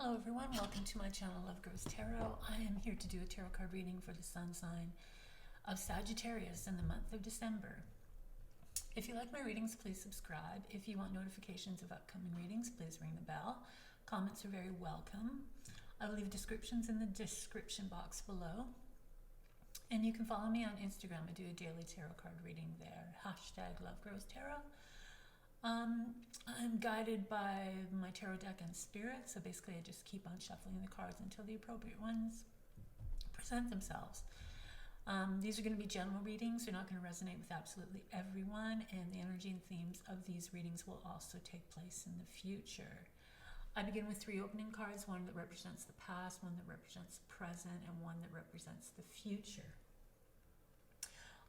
Hello everyone, welcome to my channel Love Grows Tarot. I am here to do a tarot card reading for the sun sign of Sagittarius in the month of December. If you like my readings, please subscribe. If you want notifications of upcoming readings, please ring the bell. Comments are very welcome. I will leave descriptions in the description box below. And you can follow me on Instagram. I do a daily tarot card reading there. #LoveGrowsTarot. I'm guided by my tarot deck and spirit, so basically I just keep on shuffling the cards until the appropriate ones present themselves. These are going to be general readings. They're not going to resonate with absolutely everyone, and the energy and themes of these readings will also take place in the future. I begin with 3 opening cards, one that represents the past, one that represents the present, and one that represents the future.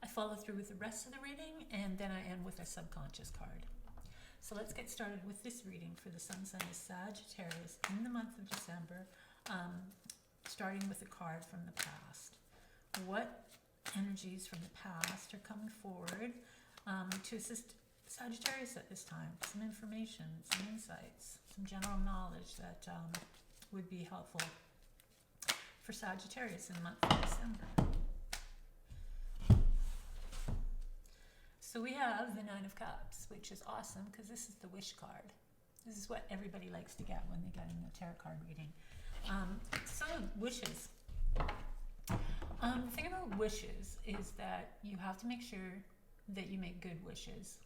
I follow through with the rest of the reading, and then I end with a subconscious card. So let's get started with this reading for the sun sign of Sagittarius in the month of December, starting with a card from the past. What energies from the past are coming forward to assist Sagittarius at this time? Some information, some insights, some general knowledge that would be helpful for Sagittarius in the month of December. So we have the 9 of Cups, which is awesome because this is the wish card. This is what everybody likes to get when they get in a tarot card reading. So wishes. The thing about wishes is that you have to make sure that you make good wishes,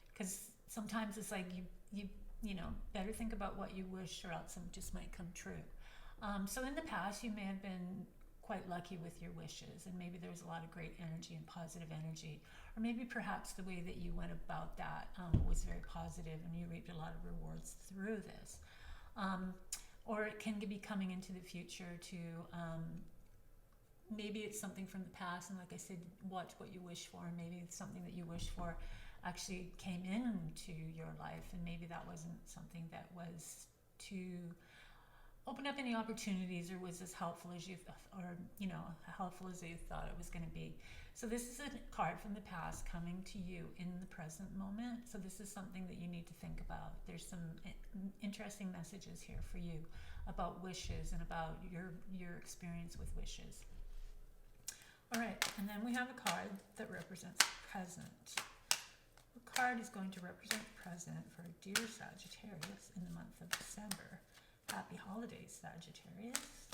because sometimes it's like you know, better think about what you wish or else it just might come true. So in the past you may have been quite lucky with your wishes, and maybe there's a lot of great energy and positive energy, or maybe perhaps the way that you went about that was very positive and you reaped a lot of rewards through this. Or it can be coming into the future to maybe it's something from the past, and like I said, watch what you wish for, and maybe it's something that you wish for actually came into your life, and maybe that wasn't something that was to open up any opportunities or was as helpful as you helpful as you thought it was going to be. So this is a card from the past coming to you in the present moment. So this is something that you need to think about. There's some interesting messages here for you about wishes and about your experience with wishes. All right, and then we have a card that represents present. What card is going to represent present for dear Sagittarius in the month of December? Happy holidays, Sagittarius.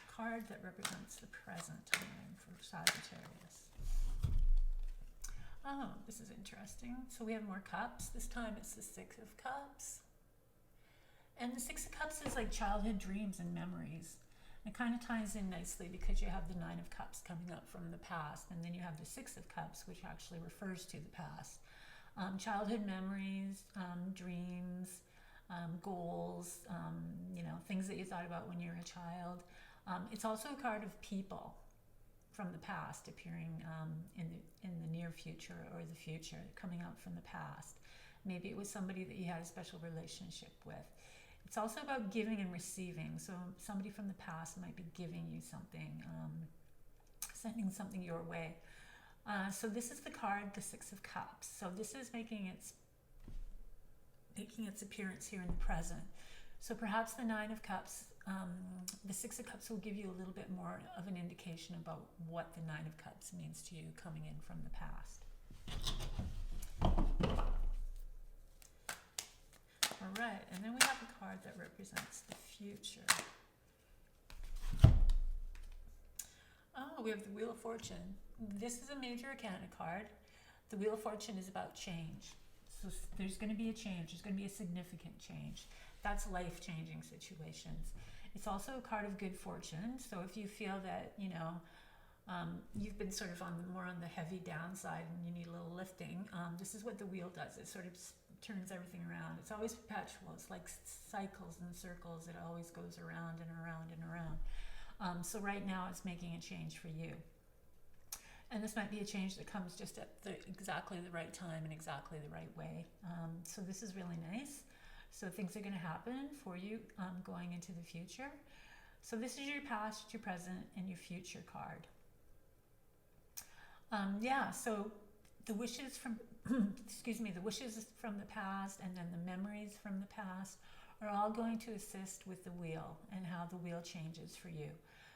Card that represents the present time for Sagittarius. Oh, this is interesting. So we have more cups. This time it's the 6 of Cups. And the 6 of Cups is like childhood dreams and memories. It kind of ties in nicely because you have the 9 of Cups coming up from the past, and then you have the 6 of Cups, which actually refers to the past. Childhood memories, dreams, goals, things that you thought about when you were a child. It's also a card of people from the past appearing in the near future or the future, coming out from the past. Maybe it was somebody that you had a special relationship with. It's also about giving and receiving. So somebody from the past might be giving you something, sending something your way. So this is the card, the 6 of Cups. So this is making its appearance here in the present. So perhaps the 9 of Cups, the 6 of Cups will give you a little bit more of an indication about what the 9 of Cups means to you coming in from the past. All right, and then we have a card that represents the future. Oh, we have the Wheel of Fortune. This is a major arcana card. The Wheel of Fortune is about change. So there's going to be a change. There's going to be a significant change. That's life-changing situations. It's also a card of good fortune. So if you feel that, you've been sort of more on the heavy downside and you need a little lifting, this is what the wheel does. It sort of turns everything around. It's always perpetual. It's like cycles and circles. It always goes around and around and around. So right now it's making a change for you. And this might be a change that comes just at exactly the right time and exactly the right way. So this is really nice. So things are going to happen for you going into the future. So this is your past, your present, and your future card. So the wishes from, the wishes from the past and then the memories from the past are all going to assist with the wheel and how the wheel changes for you.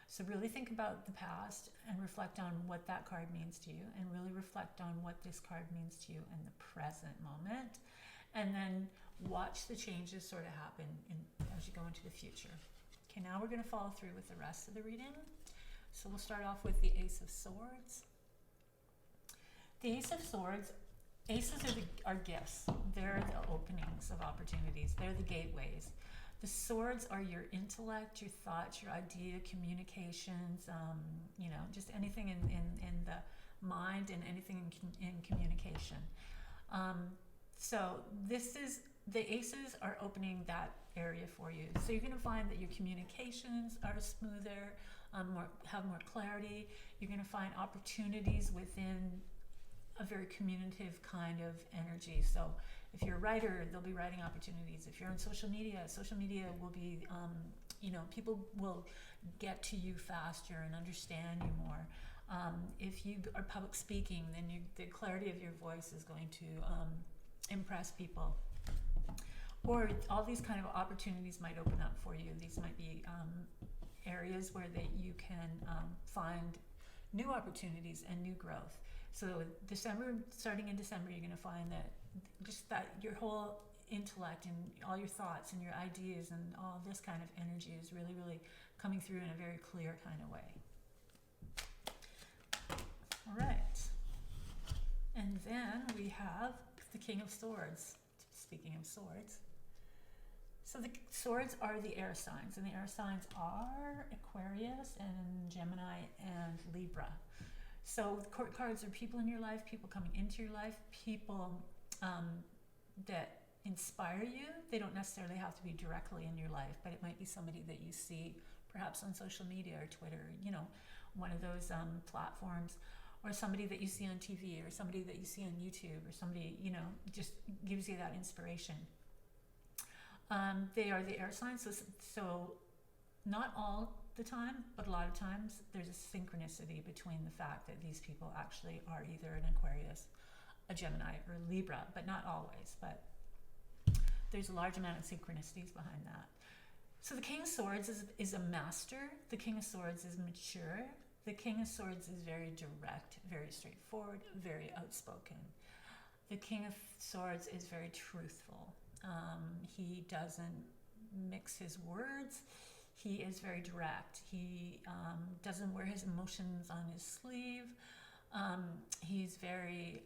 So really think about the past and reflect on what that card means to you, and really reflect on what this card means to you in the present moment. And then watch the changes sort of happen as you go into the future. Okay, now we're going to follow through with the rest of the reading. So we'll start off with the Ace of Swords. The Ace of Swords, aces are gifts. They're the openings of opportunities. They're the gateways. The swords are your intellect, your thoughts, your idea, communications, just anything in the mind and anything in communication. So the aces are opening that area for you. So you're going to find that your communications are smoother, have more clarity. You're going to find opportunities within a very communicative kind of energy. So if you're a writer, there'll be writing opportunities. If you're on social media will be, people will get to you faster and understand you more. If you are public speaking, then the clarity of your voice is going to impress people. Or all these kind of opportunities might open up for you. These might be areas where you can find new opportunities and new growth. So starting in December, you're going to find that your whole intellect and all your thoughts and your ideas and all this kind of energy is really, really coming through in a very clear kind of way. All right. And then we have the King of Swords. Speaking of swords. So the swords are the air signs, and the air signs are Aquarius and Gemini and Libra. So the court cards are people in your life, people coming into your life, people that inspire you. They don't necessarily have to be directly in your life, but it might be somebody that you see perhaps on social media or Twitter, one of those platforms, or somebody that you see on TV, or somebody that you see on YouTube, or somebody, just gives you that inspiration. They are the air signs, so not all the time, but a lot of times there's a synchronicity between the fact that these people actually are either an Aquarius, a Gemini, or Libra, but not always, but there's a large amount of synchronicities behind that. So the King of Swords is a master. The King of Swords is mature. The King of Swords is very direct, very straightforward, very outspoken. The King of Swords is very truthful. He doesn't mix his words. He is very direct. He doesn't wear his emotions on his sleeve. He's very,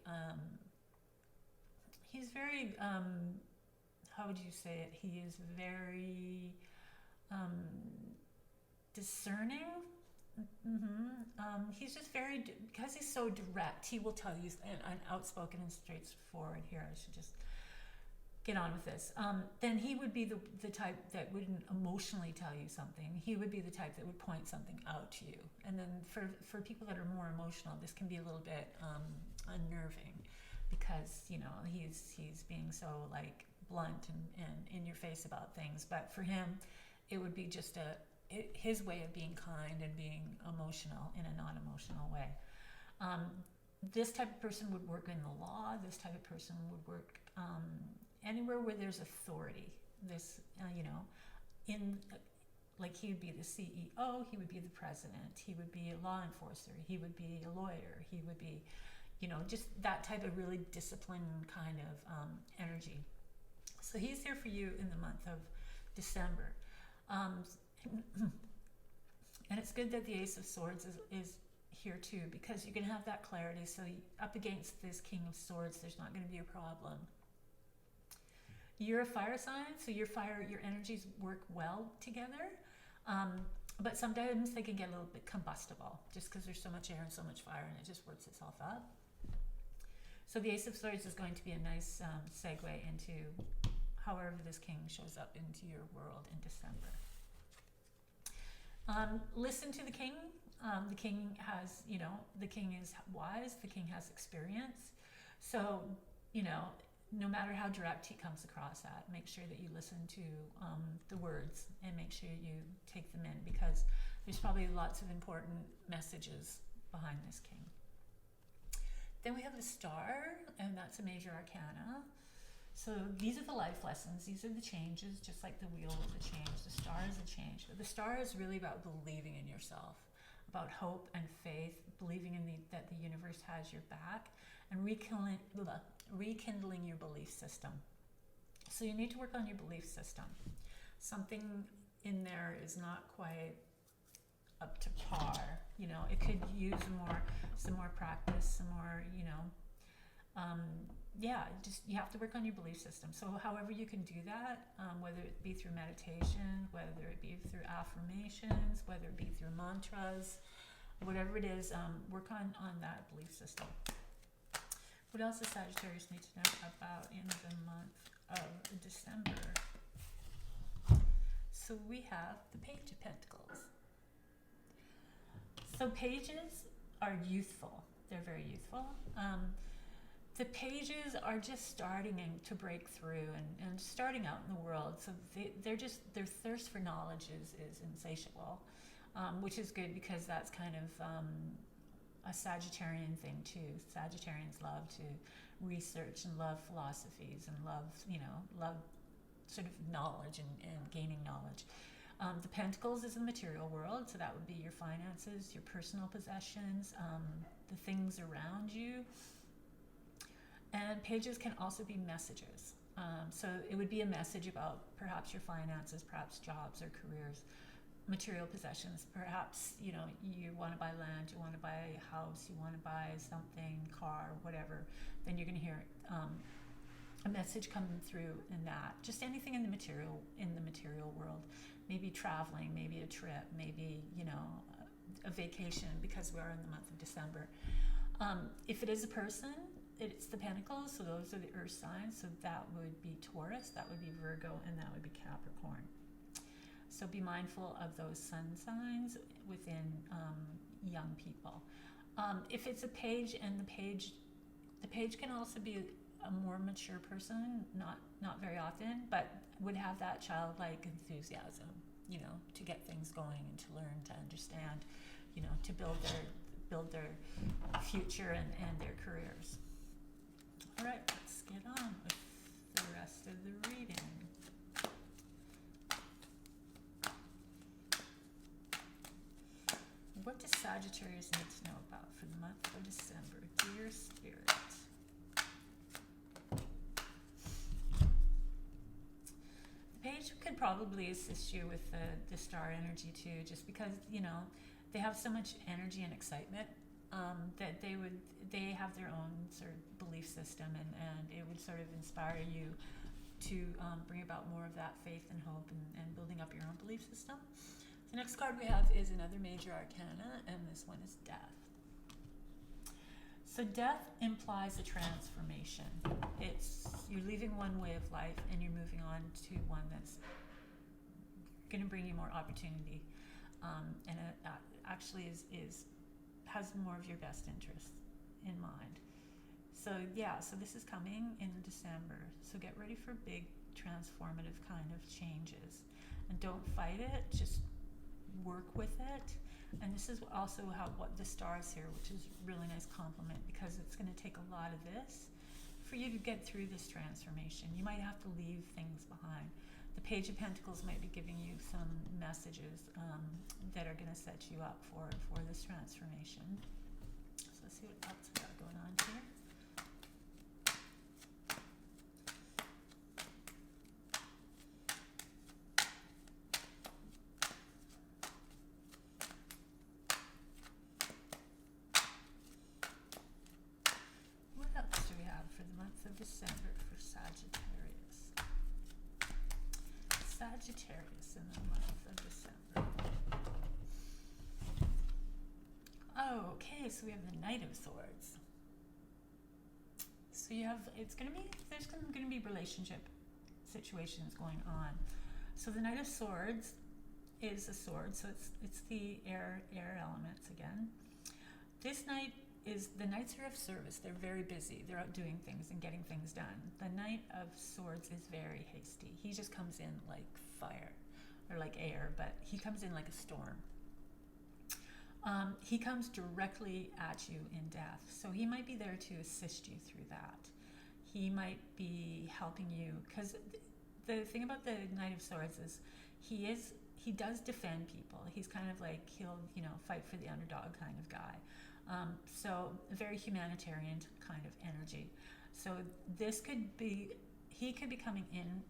how would you say it? He is very discerning. He's just because he's so direct, he will tell you, and outspoken and straightforward here. I should just get on with this. Then he would be the type that wouldn't emotionally tell you something. He would be the type that would point something out to you. And then for people that are more emotional, this can be a little bit unnerving, because he's being so blunt and in your face about things. But for him, it would be just his way of being kind and being emotional in a non-emotional way. This type of person would work in the law. This type of person would work anywhere where there's authority. This, he would be the CEO, he would be the president, he would be a law enforcer, he would be a lawyer, he would be, just that type of really disciplined kind of energy. So he's here for you in the month of December. And it's good that the Ace of Swords is here too, because you can have that clarity. So up against this King of Swords, there's not going to be a problem. You're a fire sign, so your energies work well together. But sometimes they can get a little bit combustible, just because there's so much air and so much fire, and it just works itself up. So the Ace of Swords is going to be a nice segue into however this king shows up into your world in December. Listen to the king. The king has, the king is wise. The king has experience. So, no matter how direct he comes across at, make sure that you listen to the words and make sure you take them in, because there's probably lots of important messages behind this king. Then we have the Star, and that's a major arcana. So these are the life lessons. These are the changes, just like the wheel was a change. The star is a change. But the star is really about believing in yourself, about hope and faith, believing in that the universe has your back, and rekindling your belief system. So you need to work on your belief system. Something in there is not quite up to par. You know, it could use some more practice, some more, you know, just you have to work on your belief system. So however you can do that, whether it be through meditation, whether it be through affirmations, whether it be through mantras, whatever it is, work on that belief system. What else does Sagittarius need to know about in the month of December? So we have the Page of Pentacles. So pages are youthful. They're very youthful. The pages are just starting to break through and starting out in the world. So their thirst for knowledge is insatiable, which is good because that's kind of a Sagittarian thing too. Sagittarians love to research and love philosophies and love sort of knowledge and gaining knowledge. The Pentacles is the material world, so that would be your finances, your personal possessions, the things around you. And pages can also be messages. So it would be a message about perhaps your finances, perhaps jobs or careers, material possessions. Perhaps, you know, you want to buy land, you want to buy a house, you want to buy something, car, whatever. Then you're going to hear a message coming through in that. Just anything in the material world. Maybe traveling, maybe a trip, maybe, you know, a vacation, because we are in the month of December. If it is a person, it's the Pentacles, so those are the earth signs. So that would be Taurus, that would be Virgo, and that would be Capricorn. So be mindful of those sun signs within young people. If it's a page, and the page can also be a more mature person, not very often, but would have that childlike enthusiasm, you know, to get things going and to learn, to understand, you know, to build their future and their careers. All right, let's get on with the rest of the reading. What does Sagittarius need to know about for the month of December? Dear Spirit. The page could probably assist you with the star energy too, just because, you know, they have so much energy and excitement that they have their own sort of belief system, and it would sort of inspire you to bring about more of that faith and hope and building up your own belief system. The next card we have is another major arcana, and this one is Death. So death implies a transformation. You're leaving one way of life and you're moving on to one that's going to bring you more opportunity, and it actually has more of your best interests in mind. So this is coming in December. So get ready for big transformative kind of changes, and don't fight it. Just work with it. And this is also what the stars here, which is a really nice compliment, because it's going to take a lot of this for you to get through this transformation. You might have to leave things behind. The Page of Pentacles might be giving you some messages that are going to set you up for this transformation. So let's see what else we got going on here. What else do we have for the month of December for Sagittarius? Sagittarius in the month of December. Okay, so we have the Knight of Swords. So there's going to be relationship situations going on. So the Knight of Swords is a sword, so it's the air elements again. The Knights are of service. They're very busy. They're out doing things and getting things done. The Knight of Swords is very hasty. He just comes in like fire or like air, but he comes in like a storm. He comes directly at you in death. So he might be there to assist you through that. he might be helping you, because the thing about the Knight of Swords is he does defend people. He's kind of like, he'll, fight for the underdog kind of guy. So a very humanitarian kind of energy. So this could be, he could be coming in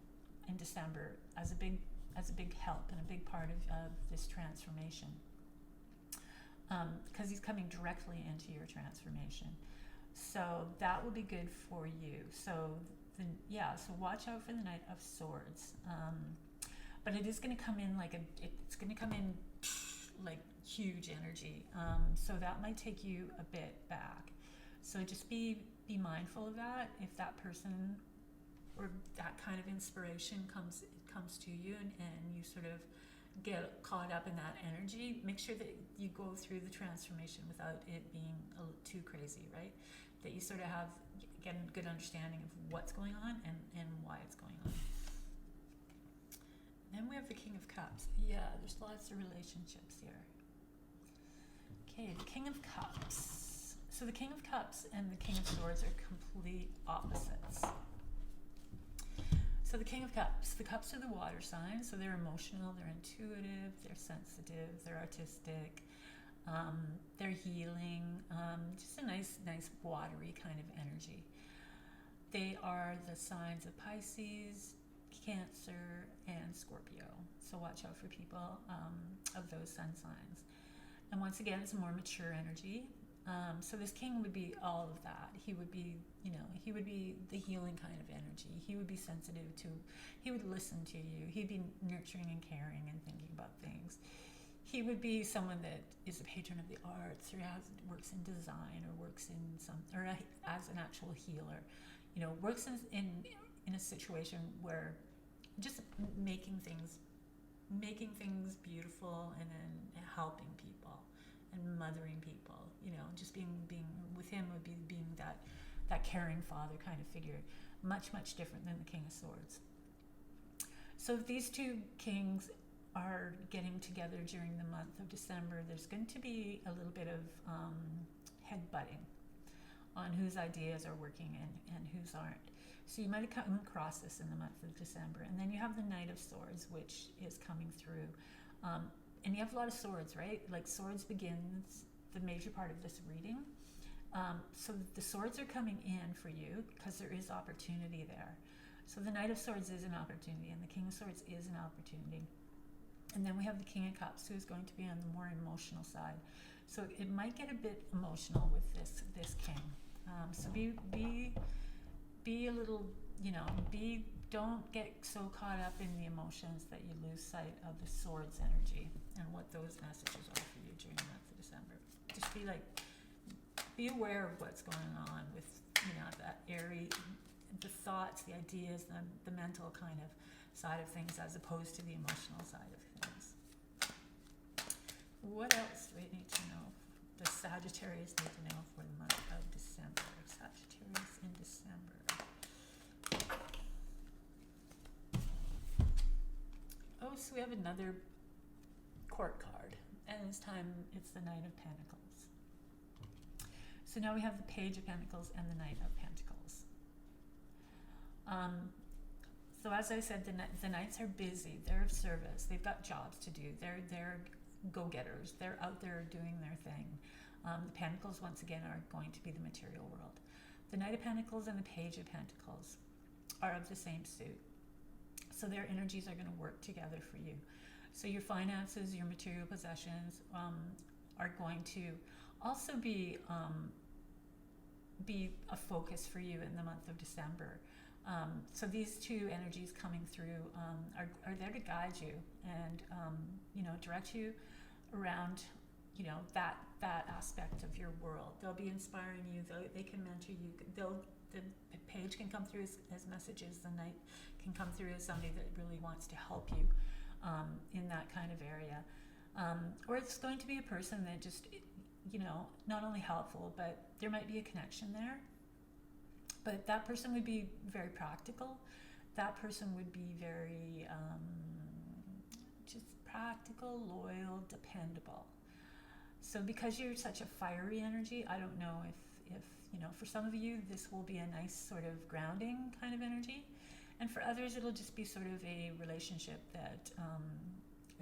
December as a big help and a big part of this transformation. Because he's coming directly into your transformation. So that will be good for you. So so watch out for the Knight of Swords. But it is going to come in it's going to come in like huge energy. So that might take you a bit back. So just be mindful of that. If that person or that kind of inspiration comes to you and you sort of get caught up in that energy, make sure that you go through the transformation without it being too crazy, right? That you sort of get a good understanding of what's going on and why it's going on. Then we have the King of Cups. Yeah, there's lots of relationships here. Okay, the King of Cups. So the King of Cups and the King of Swords are complete opposites. So the King of Cups, the Cups are the water signs, so they're emotional, they're intuitive, they're sensitive, they're artistic, they're healing, just a nice watery kind of energy. They are the signs of Pisces, Cancer, and Scorpio. So watch out for people of those sun signs. And once again, it's a more mature energy. So this king would be all of that. He would be, he would be the healing kind of energy. He would be sensitive to, he would listen to you. He'd be nurturing and caring and thinking about things. He would be someone that is a patron of the arts or works in design or works in as an actual healer. Works in a situation where just making things beautiful and then helping people and mothering people, just being with him would be being that caring father kind of figure, much different than the King of Swords. So if these two kings are getting together during the month of December, there's going to be a little bit of headbutting on whose ideas are working and whose aren't. So you might have come across this in the month of December. And then you have the Knight of Swords, which is coming through. And you have a lot of swords, right? Like swords begins the major part of this reading. So the swords are coming in for you because there is opportunity there. So the Knight of Swords is an opportunity and the King of Swords is an opportunity. And then we have the King of Cups, who is going to be on the more emotional side. So it might get a bit emotional with this king. So be a little, don't get so caught up in the emotions that you lose sight of the swords energy and what those messages are for you during the month of December. Just be aware of what's going on with, that airy, the thoughts, the ideas, the mental kind of side of things as opposed to the emotional side of things. What else do we need to know? The Sagittarius need to know for the month of December. Sagittarius in December. Oh, so we have another court card, and this time it's the Knight of Pentacles. So now we have the Page of Pentacles and the Knight of Pentacles. So as I said, the Knights are busy. They're of service. They've got jobs to do. They're go-getters. They're out there doing their thing. The Pentacles, once again, are going to be the material world. The Knight of Pentacles and the Page of Pentacles are of the same suit. So their energies are going to work together for you. So your finances, your material possessions are going to also be a focus for you in the month of December. So these two energies coming through are there to guide you and direct you around that aspect of your world. They'll be inspiring you. They can mentor you. The Page can come through as messages. The Knight can come through as somebody that really wants to help you in that kind of area. Or it's going to be a person that just not only helpful, but there might be a connection there. But that person would be very practical. That person would be very just practical, loyal, dependable. So because you're such a fiery energy, I don't know if, for some of you, this will be a nice sort of grounding kind of energy. And for others, it'll just be sort of a relationship that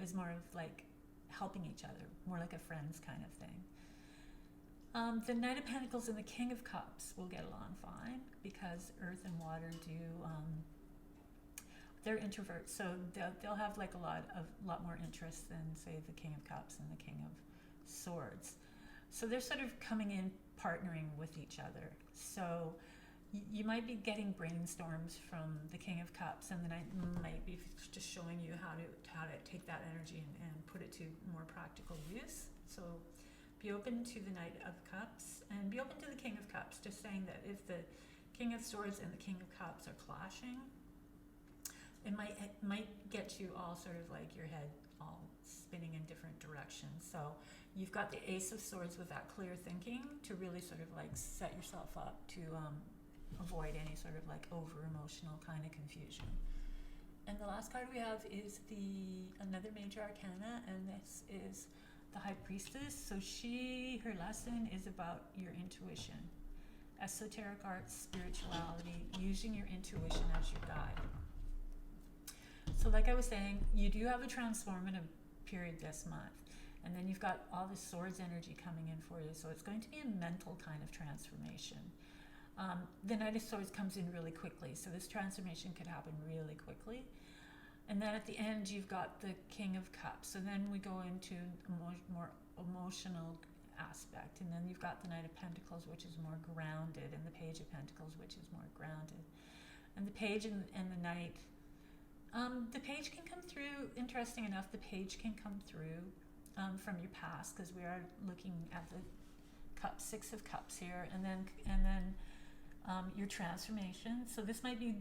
is more of like helping each other, more like a friends kind of thing. The Knight of Pentacles and the King of Cups will get along fine because Earth and Water they're introverts, so they'll have like a lot more interest than, say, the King of Cups and the King of Swords. So they're sort of coming in, partnering with each other. So you might be getting brainstorms from the King of Cups, and then I might be just showing you how to take that energy and put it to more practical use. So be open to the Knight of Cups and be open to the King of Cups. Just saying that if the King of Swords and the King of Cups are clashing, it might get you all sort of like your head all spinning in different directions. So you've got the Ace of Swords with that clear thinking to really sort of like set yourself up to avoid any sort of like over emotional kind of confusion. And the last card we have is another major arcana, and this is the High Priestess. So her lesson is about your intuition, esoteric arts, spirituality, using your intuition as your guide. So like I was saying, you do have a transformative period this month, and then you've got all the swords energy coming in for you, so it's going to be a mental kind of transformation. The Knight of Swords comes in really quickly, so this transformation could happen really quickly. And then at the end, you've got the King of Cups. So then we go into more emotional aspect. And then you've got the Knight of Pentacles, which is more grounded, and the Page of Pentacles, which is more grounded. And the Page and the Knight, the Page can come through, interesting enough, the Page can come through from your past, because we are looking at the Six of Cups here, and then your transformation. So this might be,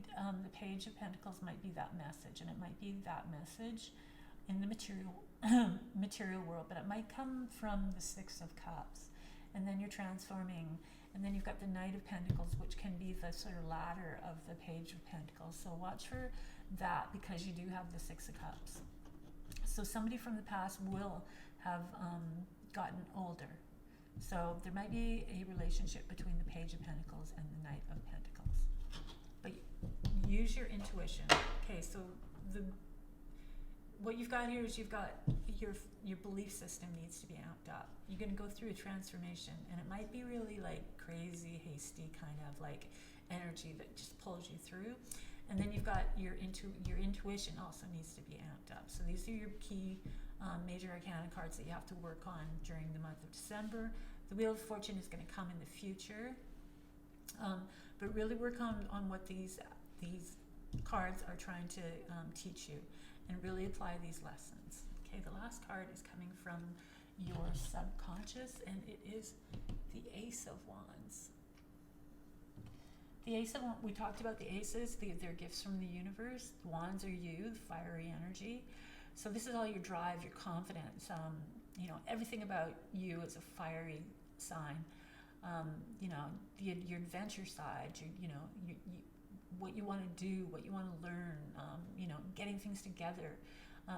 the Page of Pentacles might be that message, and it might be that message in the material world, but it might come from the Six of Cups, and then you're transforming, and then you've got the Knight of Pentacles, which can be the sort of ladder of the Page of Pentacles. So watch for that, because you do have the Six of Cups. So somebody from the past will have gotten older. So there might be a relationship between the Page of Pentacles and the Knight of Pentacles. But use your intuition. Okay, so what you've got here is you've got your belief system needs to be amped up. You're going to go through a transformation, and it might be really like crazy, hasty kind of like energy that just pulls you through. And then you've got your intuition also needs to be amped up. So these are your key major arcana cards that you have to work on during the month of December. The Wheel of Fortune is going to come in the future, but really work on what these cards are trying to teach you, and really apply these lessons. Okay, the last card is coming from your subconscious, and it is the Ace of Wands. The Ace of Wands, we talked about the Aces, they're gifts from the universe. The Wands are you, the fiery energy. So this is all your drive, your confidence, everything about you is a fiery sign. Your adventure side, what you want to do, what you want to learn, getting things together.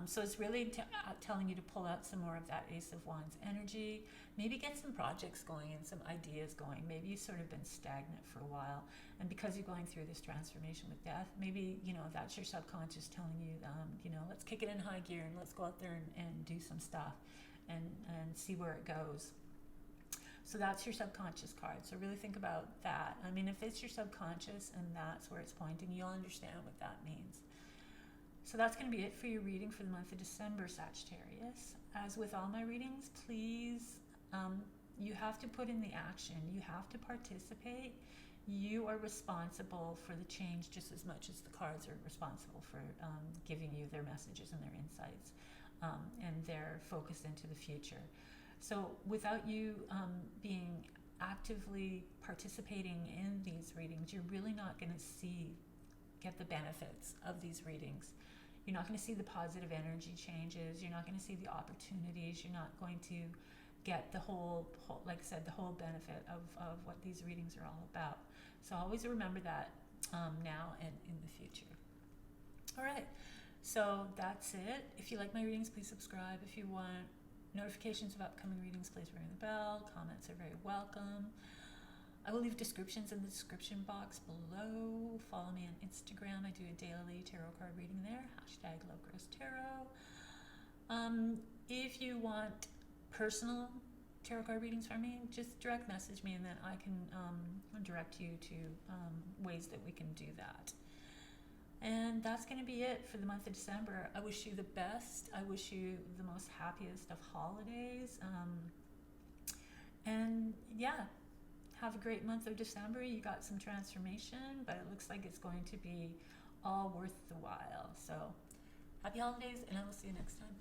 So it's really telling you to pull out some more of that Ace of Wands energy, maybe get some projects going and some ideas going. Maybe you've sort of been stagnant for a while, and because you're going through this transformation with death, maybe, that's your subconscious telling you, let's kick it in high gear and let's go out there and do some stuff and see where it goes. So that's your subconscious card. So really think about that. I mean, if it's your subconscious and that's where it's pointing, you'll understand what that means. So that's going to be it for your reading for the month of December, Sagittarius. As with all my readings, please, you have to put in the action. You have to participate. You are responsible for the change just as much as the cards are responsible for giving you their messages and their insights and their focus into the future. So without you being actively participating in these readings, you're really not going to get the benefits of these readings. You're not going to see the positive energy changes. You're not going to see the opportunities. You're not going to get the whole, like I said, the whole benefit of what these readings are all about. So always remember that now and in the future. All right, so that's it. If you like my readings, please subscribe. If you want notifications of upcoming readings, please ring the bell. Comments are very welcome. I will leave descriptions in the description box below. Follow me on Instagram. I do a daily tarot card reading there. #LoveGrowsTarot. If you want personal tarot card readings from me, just direct message me, and then I can direct you to ways that we can do that. And that's going to be it for the month of December. I wish you the best. I wish you the most happiest of holidays. And yeah, have a great month of December. You got some transformation, but it looks like it's going to be all worth the while. So happy holidays, and I will see you next time.